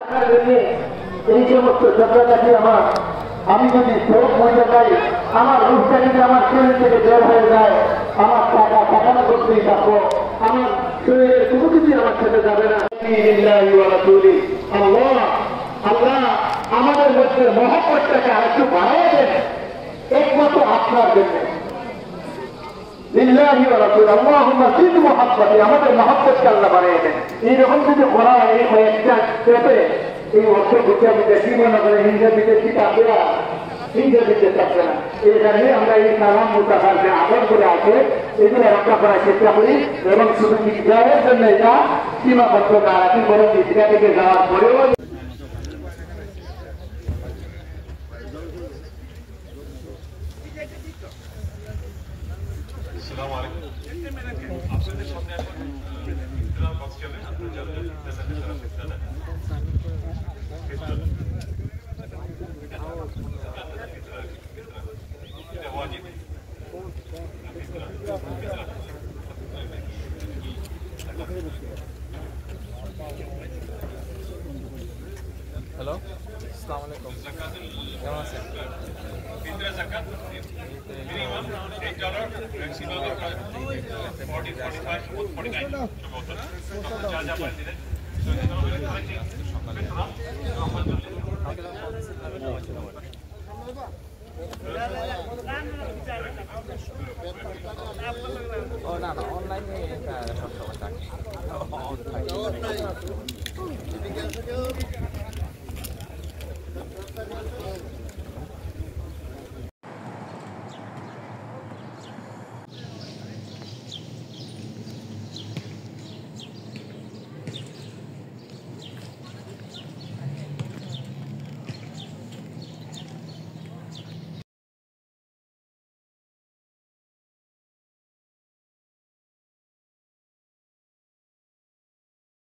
এই সমস্ত ঝগড়াঝাটি আমার, আমি যদি চোখ মজা পাই, আমার রূপটা যদি আমার শরীর থেকে বের হয়ে যায়, আমার টাকা টাকানো করতেই থাকবো, আমার শরীরের কোনো কিছুই আমার সাথে যাবে না। আল্লাহ আল্লাহ আমাদের মধ্যে মহব্বতটাকে আরেকটু বাড়াইয়া দেন, একমাত্র আপনার জন্য। আমাদের মহব্বতকে আল্লাহ বাড়াইয়া দেন। এইরকম যদি করা হয়, এই কয়েকটা স্টেপে এই অর্থ বুঝে কি মনে করে হিংসা বিদেশি থাকবে না, হিংসা বিদ্যে থাকবে না। এই কারণে আমরা এই সালাম মুতাফারকে আদর করে আছে, এগুলো রক্ষা করার চেষ্টা করি এবং শুধু ইসরায়েলের জন্য এটা সীমাবদ্ধ না রাখি, বরং ইসরায়েল থেকে যাওয়ার পরেও আপনাদের সামনে এখন বক্স চলে আপনার হ্যালো, আসসালামু আলাইকুম, কেমন আছেন? minimum $8, maximum $40, $45, $49 যা যা পারেন দিলেন।